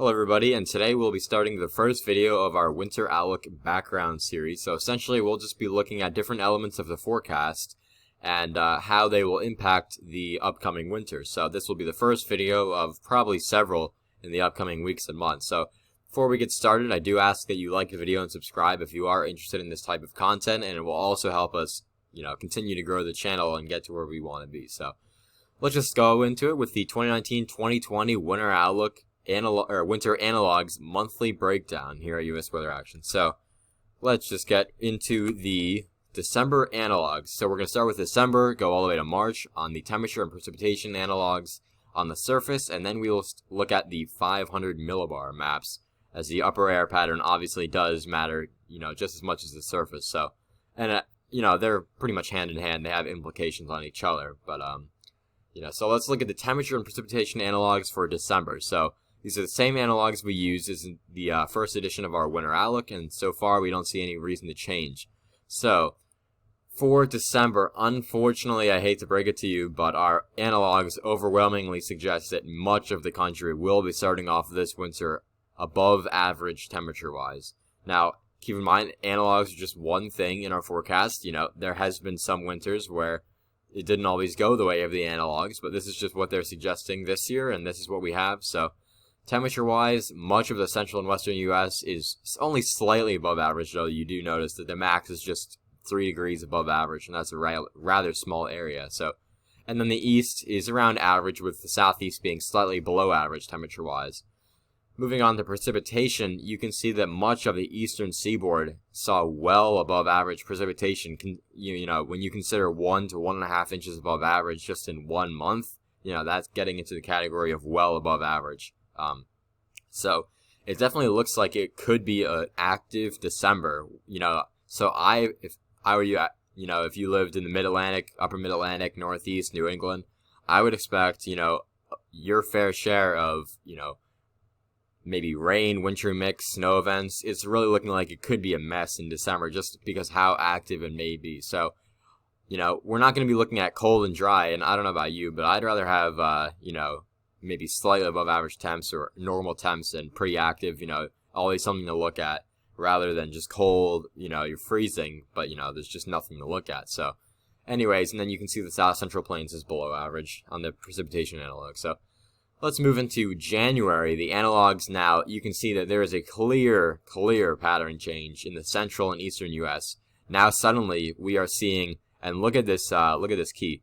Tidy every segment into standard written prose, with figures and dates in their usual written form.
Hello everybody, and today we'll be starting the first video of our Winter Outlook background series. So essentially we'll just be looking at different elements of the forecast and how they will impact the upcoming winter. So this will be the first video of probably several in the upcoming weeks and months. So before we get started, I do ask that you like the video and subscribe if you are interested in this type of content, and it will also help us, continue to grow the channel and get to where we want to be. So let's just go into it with the 2019-2020 Winter Outlook Winter Analogs monthly breakdown here at US Weather Action. So let's just get into the December analogs. So we're going to start with December, go all the way to March on the temperature and precipitation analogs on the surface, and then we will look at the 500 millibar maps, as the upper air pattern obviously does matter, just as much as the surface. So, and they're pretty much hand in hand. They have implications on each other, but so let's look at the temperature and precipitation analogs for December. So these are the same analogs we used as in the first edition of our Winter Outlook, and so far we don't see any reason to change. So for December, unfortunately, I hate to break it to you, but our analogs overwhelmingly suggest that much of the country will be starting off this winter above average temperature-wise. Now, keep in mind, analogs are just one thing in our forecast. There has been some winters where it didn't always go the way of the analogs, but this is just what they're suggesting this year, and this is what we have. So temperature-wise, much of the central and western U.S. is only slightly above average, though you do notice that the max is just 3 degrees above average, and that's a rather small area. So, and then the east is around average, with the southeast being slightly below average temperature-wise. Moving on to precipitation, you can see that much of the eastern seaboard saw well above average precipitation. When you consider 1 to 1.5 inches above average just in 1 month, that's getting into the category of well above average. So it definitely looks like it could be an active December. So if I were you, if you lived in the Mid-Atlantic, Upper Mid-Atlantic, Northeast, New England, I would expect, your fair share of, maybe rain, winter mix, snow events. It's really looking like it could be a mess in December just because how active it may be. So, we're not going to be looking at cold and dry, and I don't know about you, but I'd rather have, maybe slightly above average temps or normal temps and pretty active, always something to look at, rather than just cold, you're freezing, but, there's just nothing to look at. So, anyways, and then you can see the South Central Plains is below average on the precipitation analog. So let's move into January. The analogs now, you can see that there is a clear pattern change in the central and eastern U.S. Now suddenly we are seeing, and look at this key,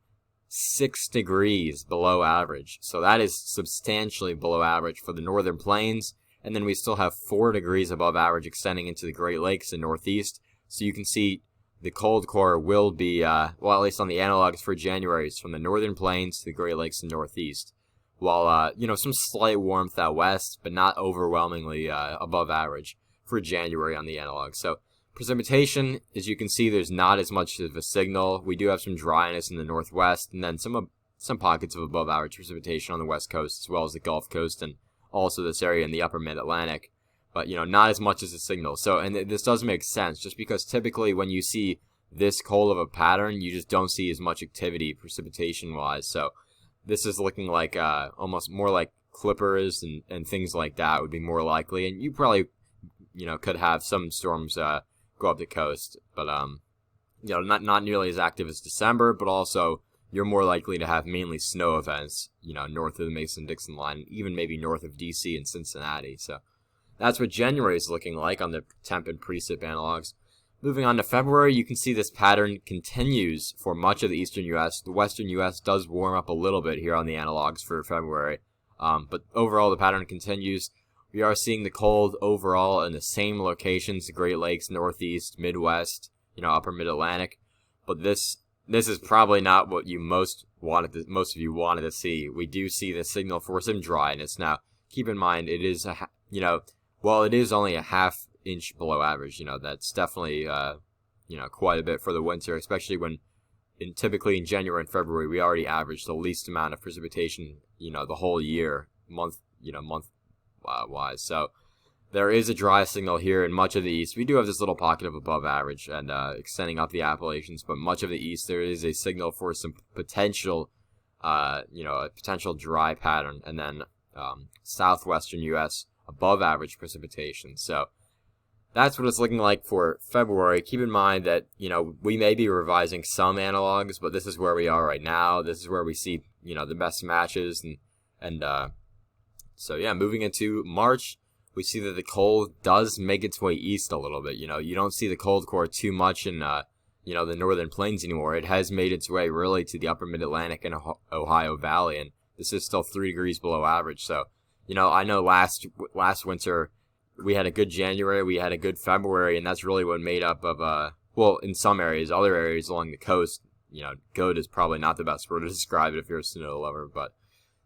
6 degrees below average. So that is substantially below average for the northern plains, and then we still have 4 degrees above average extending into the Great Lakes and Northeast. So you can see the cold core will be, at least on the analogs for January, it's from the northern plains to the Great Lakes and Northeast. While, some slight warmth out west, but not overwhelmingly above average for January on the analog. So precipitation, as you can see, there's not as much of a signal. We do have some dryness in the northwest, and then some pockets of above average precipitation on the west coast, as well as the Gulf Coast, and also this area in the upper mid-Atlantic. But, not as much as a signal. So, and this does make sense, just because typically when you see this cold of a pattern, you just don't see as much activity precipitation-wise. So this is looking like almost more like clippers and things like that would be more likely. And you probably, could have some storms go up the coast. But, not nearly as active as December, but also you're more likely to have mainly snow events, north of the Mason-Dixon line, even maybe north of D.C. and Cincinnati. So that's what January is looking like on the temp and precip analogs. Moving on to February, you can see this pattern continues for much of the eastern U.S. The western U.S. does warm up a little bit here on the analogs for February, but overall the pattern continues. We are seeing the cold overall in the same locations, the Great Lakes, Northeast, Midwest, Upper Mid-Atlantic, but this is probably not what you most of you wanted to see. We do see the signal for some dryness. Now, keep in mind, it is while it is only a half inch below average, that's definitely, quite a bit for the winter, especially when typically in January and February, we already average the least amount of precipitation, the whole year, month wise. So there is a dry signal here in much of the east. We do have this little pocket of above average and extending up the Appalachians, but much of the east, there is a signal for some potential, a potential dry pattern. And then southwestern U.S., above average precipitation. So that's what it's looking like for February. Keep in mind that, we may be revising some analogs, but this is where we are right now. This is where we see, the best matches. So yeah, moving into March, we see that the cold does make its way east a little bit. You don't see the cold core too much in, the northern plains anymore. It has made its way really to the upper mid-Atlantic and Ohio Valley, and this is still 3 degrees below average. So, I know last winter we had a good January, we had a good February, and that's really what made up of, in some areas, other areas along the coast, good is probably not the best word to describe it if you're a snow lover, but,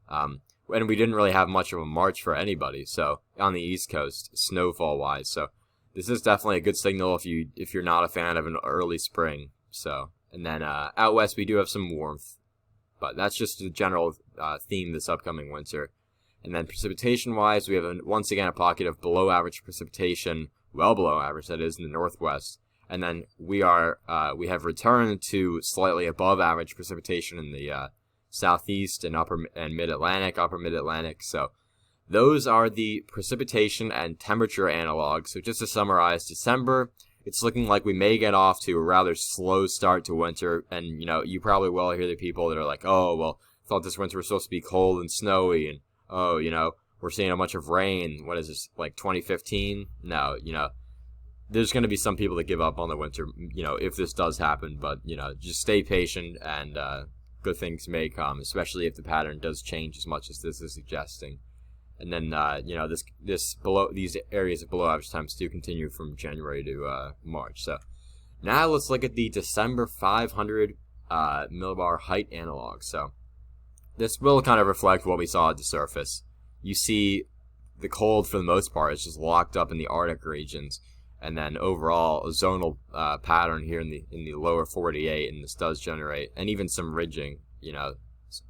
and we didn't really have much of a March for anybody, so, on the East Coast, snowfall-wise, so, this is definitely a good signal if you're not a fan of an early spring, so, and then, out west we do have some warmth, but that's just the general, theme this upcoming winter. And then precipitation-wise, we have once again a pocket of below-average precipitation, well below average, that is, in the northwest. And then we have returned to slightly above-average precipitation in the southeast and upper and mid-Atlantic, upper mid-Atlantic. So those are the precipitation and temperature analogs. So just to summarize, December, it's looking like we may get off to a rather slow start to winter. And, you probably will hear the people that are like, oh, well, I thought this winter was supposed to be cold and snowy, and oh, we're seeing a bunch of rain. What is this, like 2015? No, there's going to be some people that give up on the winter, if this does happen. But, just stay patient and good things may come, especially if the pattern does change as much as this is suggesting. And then, these areas of below average temps do continue from January to March. So now let's look at the December 500 millibar height analog. So this will kind of reflect what we saw at the surface. You see the cold, for the most part, is just locked up in the Arctic regions. And then overall, a zonal pattern here in the lower 48, and this does generate, and even some ridging,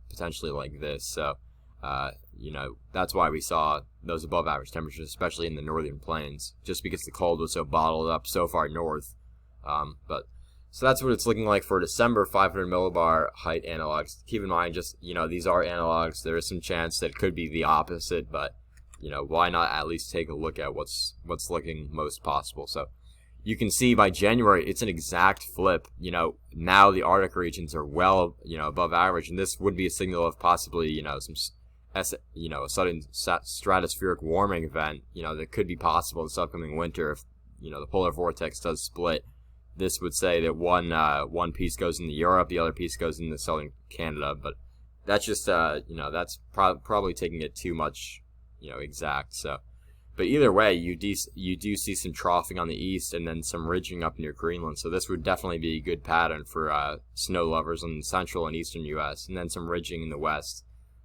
potentially like this. So, that's why we saw those above average temperatures, especially in the northern plains, just because the cold was so bottled up so far north. So that's what it's looking like for December 500 millibar height analogs. Keep in mind, just, these are analogs. There is some chance that it could be the opposite, but, why not at least take a look at what's looking most possible. So you can see by January, it's an exact flip. Now the Arctic regions are well, above average, and this would be a signal of possibly, some, a sudden stratospheric warming event, that could be possible this upcoming winter if, the polar vortex does split. This would say that one piece goes into Europe, the other piece goes into southern Canada, but that's just, that's probably taking it too much, exact. So, but either way, you do see some troughing on the east and then some ridging up near Greenland. So this would definitely be a good pattern for snow lovers in the central and eastern U.S. and then some ridging in the west.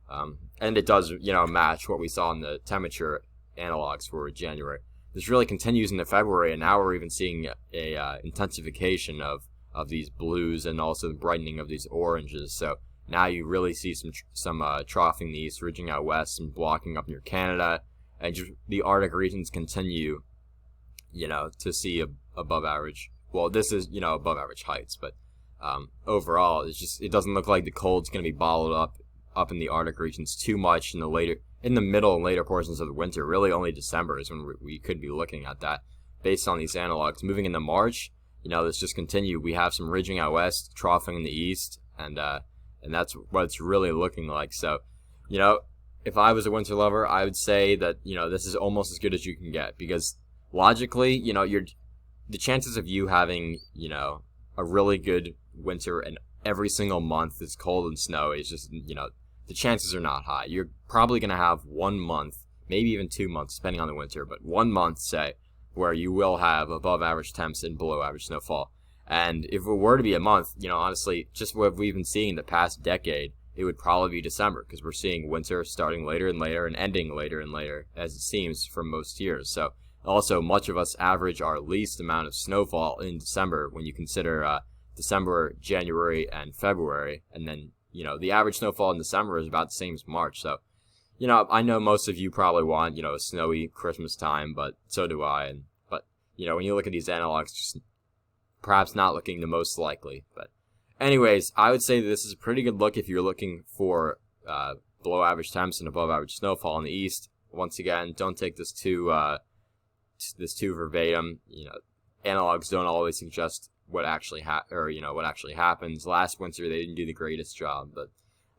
And it does, match what we saw in the temperature analogs for January. This really continues into February, and now we're even seeing a intensification of these blues and also the brightening of these oranges. So now you really see some troughing the east, ridging out west, and blocking up near Canada, and just the Arctic regions continue, to see above average. Well, this is above average heights, but overall, it doesn't look like the cold's going to be bottled up in the Arctic regions too much in the middle and later portions of the winter. Really only December is when we could be looking at that based on these analogs. Moving into March, let's just continue. We have some ridging out west, troughing in the east, and that's what it's really looking like. So, if I was a winter lover, I would say that, this is almost as good as you can get, because logically, the chances of you having, a really good winter and every single month is cold and snowy is just, the chances are not high. You're probably going to have 1 month, maybe even 2 months, depending on the winter, but 1 month, say, where you will have above average temps and below average snowfall. And if it were to be a month, honestly, just what we've been seeing the past decade, it would probably be December, because we're seeing winter starting later and later and ending later and later, as it seems for most years. So also, much of us average our least amount of snowfall in December when you consider December, January, and February, and then the average snowfall in December is about the same as March. So, I know most of you probably want, a snowy Christmas time, but so do I. But, when you look at these analogs, just perhaps not looking the most likely. But anyways, I would say that this is a pretty good look if you're looking for below average temps and above average snowfall in the east. once again, don't take this too verbatim. Analogs don't always suggest what actually what actually happens. Last winter they didn't do the greatest job, but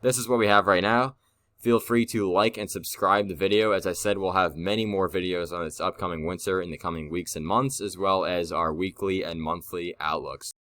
this is what we have right now. Feel free to like and subscribe the video. As I said, we'll have many more videos on this upcoming winter in the coming weeks and months, as well as our weekly and monthly outlooks.